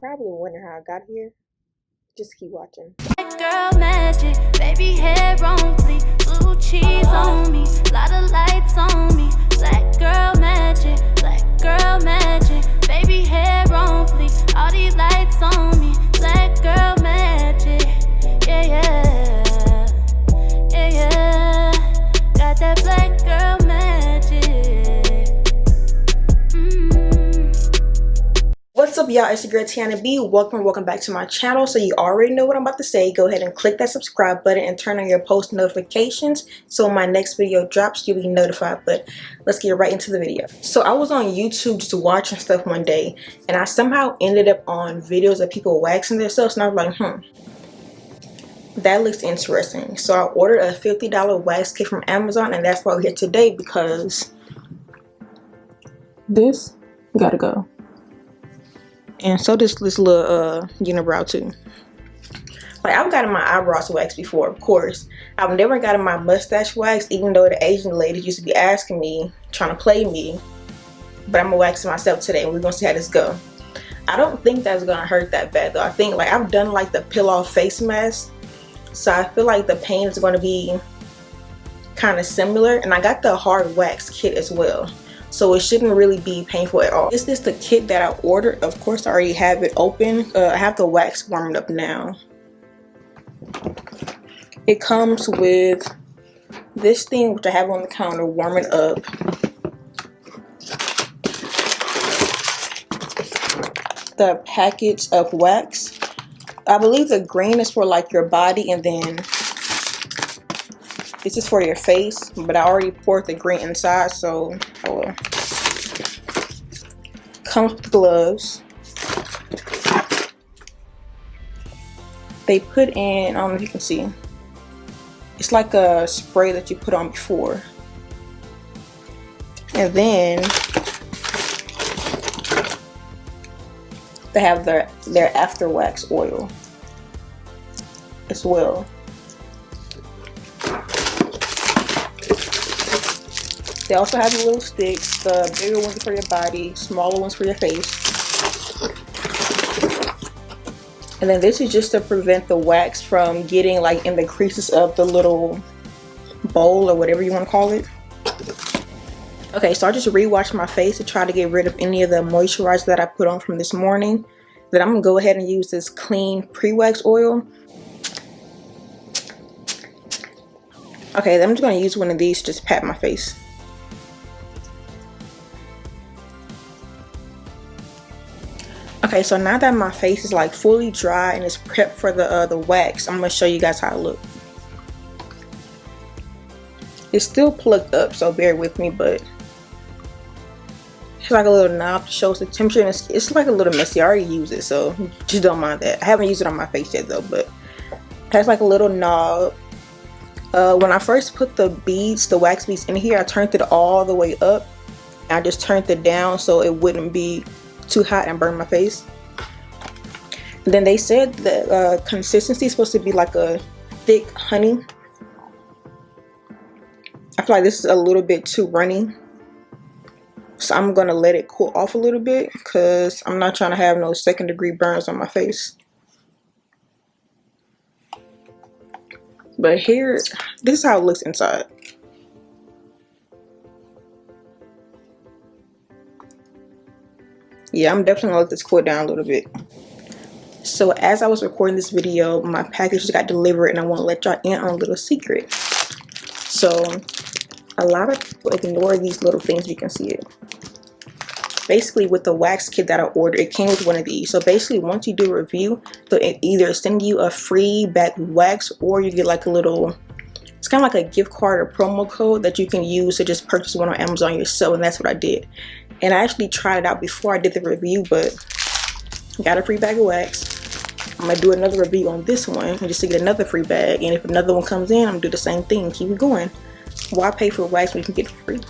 probably wondering how I got here. Just keep watching. Girl magic, baby hair on fleek, blue cheese on me, lot of lights on me. Black girl magic, baby hair on fleek, all these lights on me. Black girl magic, yeah yeah, yeah yeah. Got that black girl magic. What's up, y'all? It's your girl Tiyonna B. Welcome back to my channel. So you already know what I'm about to say. Go ahead and click that subscribe button and turn on your post notifications so when my next video drops you'll be notified. But let's get right into the video. So I was on YouTube just watching stuff one day and I somehow ended up on videos of people waxing themselves, and I was like, that looks interesting. So I ordered a $50 wax kit from Amazon, and that's why we're here today, because this gotta go. And so this little unibrow too. Like, I've gotten my eyebrows waxed before, of course. I've never gotten my mustache waxed, even though the Asian ladies used to be asking me, trying to play me. But I'm gonna wax it myself today, and we're gonna see how this go. I don't think that's gonna hurt that bad though. I think, like, I've done like the peel off face mask, so I feel like the pain is gonna be kind of similar. And I got the hard wax kit as well, so it shouldn't really be painful at all. Is this the kit that I ordered? Of course I already have it open. I have the wax warmed up now. It comes with this thing, which I have on the counter, warm it up. The package of wax. I believe the green is for like your body, and then this is for your face, but I already poured the green inside, so I will. Comes with gloves. They put in, I don't know if you can see, it's like a spray that you put on before. And then they have their after wax oil as well. They also have the little sticks, the bigger ones for your body, smaller ones for your face. And then this is just to prevent the wax from getting like in the creases of the little bowl or whatever you want to call it. Okay, so I just re-washed my face to try to get rid of any of the moisturizer that I put on from this morning. Then I'm gonna go ahead and use this clean pre-wax oil. Okay, then I'm just gonna use one of these to just pat my face. Okay, so now that my face is like fully dry and it's prepped for the wax, I'm gonna show you guys how it looks. It's still plugged up, so bear with me, but it's like a little knob that shows the temperature, and it's like a little messy. I already used it, so just don't mind that. I haven't used it on my face yet though, but it has like a little knob. When I first put the beads, the wax beads in here, I turned it all the way up. I just turned it down so it wouldn't be too hot and burn my face. And then they said the consistency is supposed to be like a thick honey. I feel like this is a little bit too runny, so I'm gonna let it cool off a little bit because I'm not trying to have no second-degree burns on my face. But here, this is how it looks inside. Yeah, I'm definitely gonna let this cool down a little bit. So as I was recording this video, my package just got delivered, and I want to let y'all in on a little secret. So a lot of people ignore these little things. You can see it. Basically, with the wax kit that I ordered, it came with one of these. So basically, once you do a review, they'll either send you a free bag of wax, or you get like a little, it's kind of like a gift card or promo code that you can use to just purchase one on Amazon yourself. And that's what I did. And I actually tried it out before I did the review, but got a free bag of wax. I'm gonna do another review on this one just to get another free bag, and if another one comes in, I'm gonna do the same thing, keep it going. Why pay for wax when you can get it for free?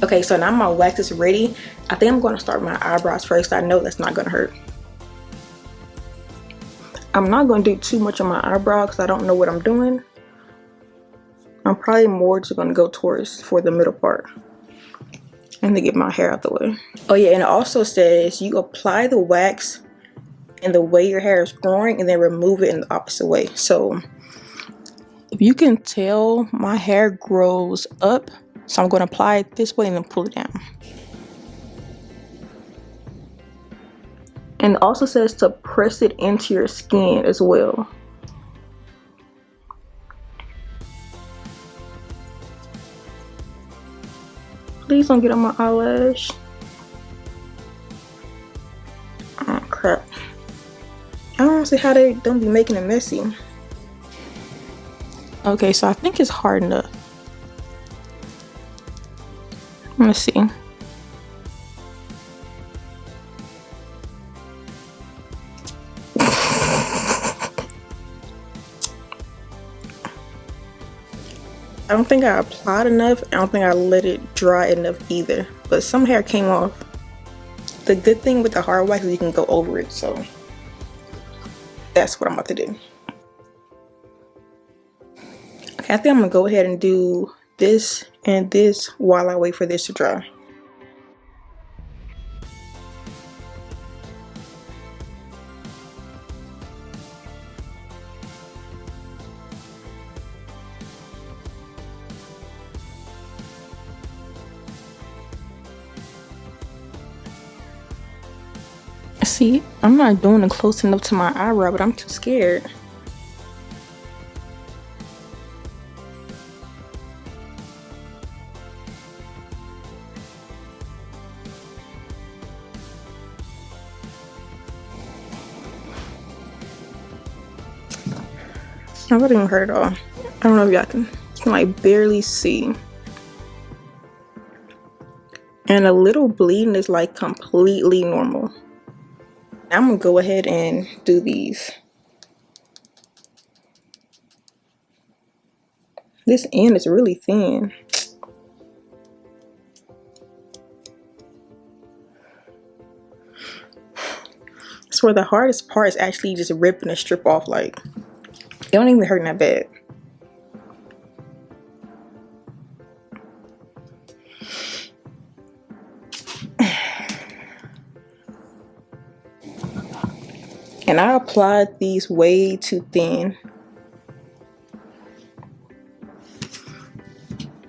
Okay, so now my wax is ready. I think I'm gonna start with my eyebrows first. I know that's not gonna hurt. I'm not gonna do too much on my eyebrow because I don't know what I'm doing. I'm probably more just gonna go towards for the middle part and to get my hair out the way. Oh yeah, and it also says you apply the wax and the way your hair is growing, and then remove it in the opposite way. So if you can tell, my hair grows up, so I'm going to apply it this way and then pull it down. And it also says to press it into your skin as well. Please don't get on my eyelash. Oh crap. I don't see how they don't be making it messy. Okay, so I think it's hard enough. Let's see. I don't think I applied enough. I don't think I let it dry enough either. But some hair came off. The good thing with the hard wax is you can go over it. So that's what I'm about to do. Okay, I think I'm going to go ahead and do this and this while I wait for this to dry. See, I'm not doing it close enough to my eyebrow, but I'm too scared. That didn't even hurt at all. I don't know if y'all can like barely see. And a little bleeding is like completely normal. I'm gonna go ahead and do these. This end is really thin. That's where the hardest part is actually just ripping the strip off. Like, it don't even hurt that bad. And I applied these way too thin.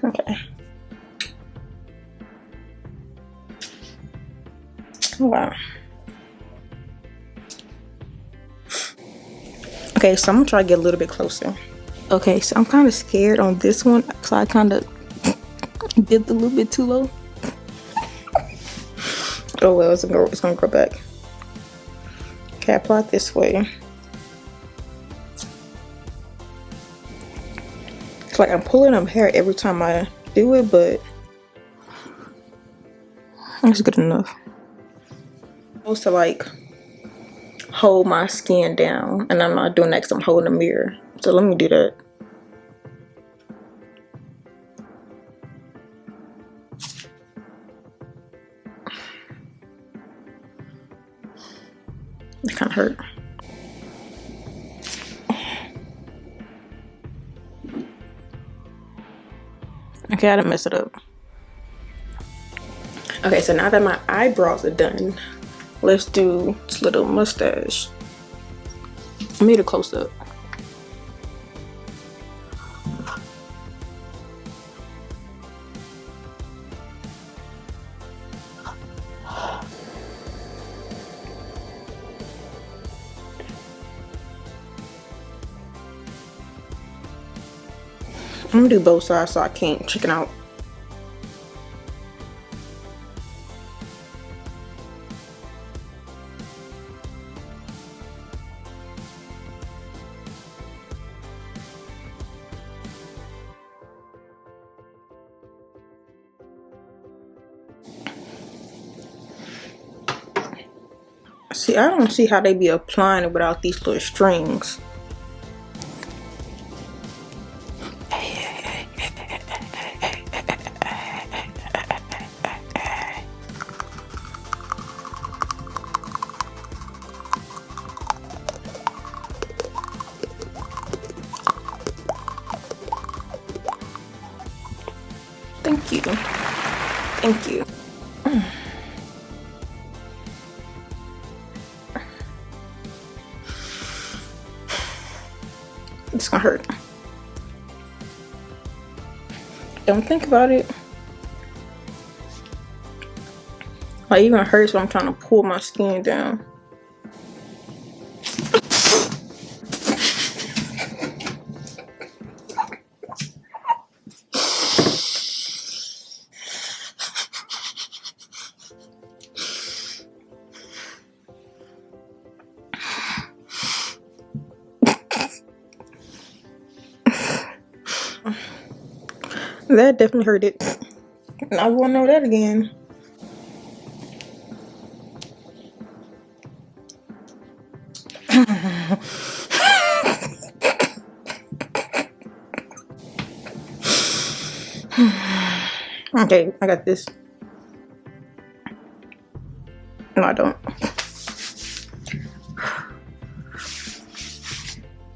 Okay. Wow. Okay, so I'm gonna try to get a little bit closer. Okay, so I'm kind of scared on this one, so I kind of dipped a little bit too low. Oh well, it's gonna grow back. Okay, apply it this way. It's like I'm pulling up hair every time I do it, but it's good enough. I'm supposed to like hold my skin down, and I'm not doing that because I'm holding a mirror. So let me do that. It kind of hurt. Okay, I didn't mess it up. Okay, so now that my eyebrows are done, let's do this little mustache. I made a close up. I'm gonna do both sides so I can't chicken out. See, I don't see how they be applying it without these little strings. Thank you. Thank you. It's gonna hurt. Don't think about it. Like, even hurts when I'm trying to pull my skin down. That definitely hurt it. I won't know that again. Okay, I got this. No, I don't.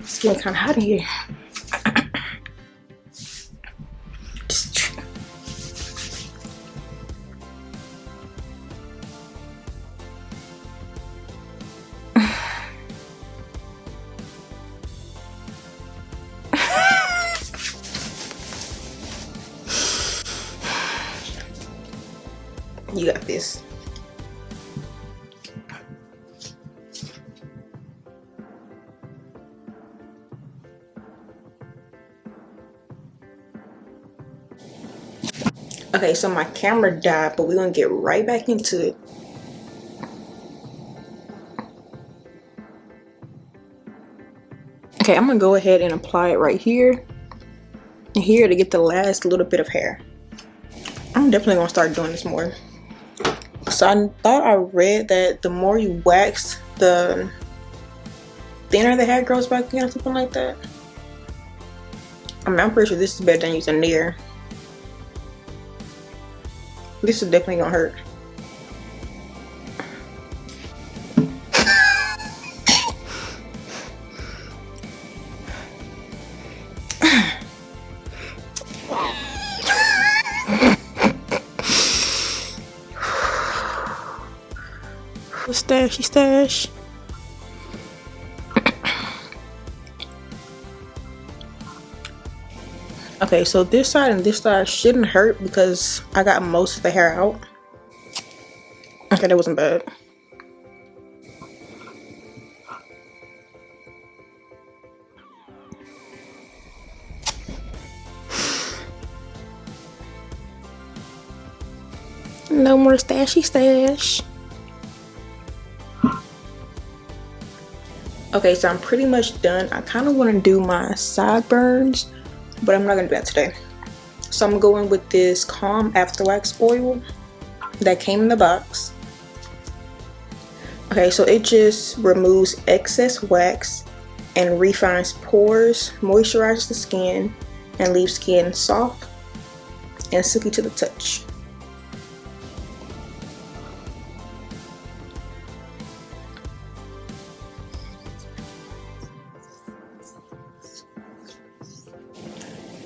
It's getting kind of hot in here. You got this. Okay, so my camera died, but we're gonna get right back into it. Okay, I'm gonna go ahead and apply it right here and here to get the last little bit of hair. I'm definitely gonna start doing this more. So I thought I read that the more you wax, the thinner the hair grows back again or something like that. I mean, I'm pretty sure this is better than using Nair. This is definitely gonna hurt. Stashy stash. Okay, so this side and this side shouldn't hurt because I got most of the hair out. Okay, that wasn't bad. No more stashy stash. Okay, so I'm pretty much done. I kind of want to do my sideburns, but I'm not going to do that today. So I'm going with this Calm After Wax oil that came in the box. Okay, so it just removes excess wax and refines pores, moisturizes the skin, and leaves skin soft and silky to the touch.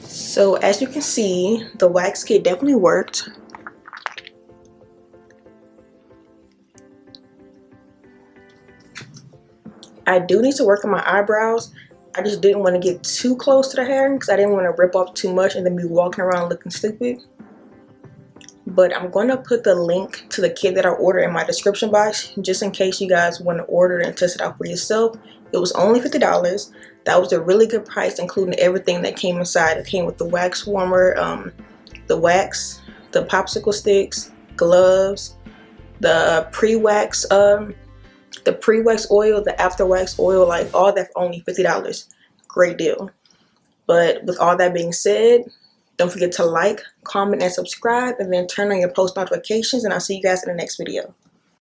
So as you can see, the wax kit definitely worked. I do need to work on my eyebrows. I just didn't want to get too close to the hair because I didn't want to rip off too much and then be walking around looking stupid. But I'm going to put the link to the kit that I ordered in my description box just in case you guys want to order it and test it out for yourself. It was only $50. That was a really good price, including everything that came inside. It came with the wax warmer, the wax, the popsicle sticks, gloves, the pre-wax oil, the after wax oil, like all that for only $50. Great deal. But with all that being said, don't forget to like, comment, and subscribe, and then turn on your post notifications, and I'll see you guys in the next video.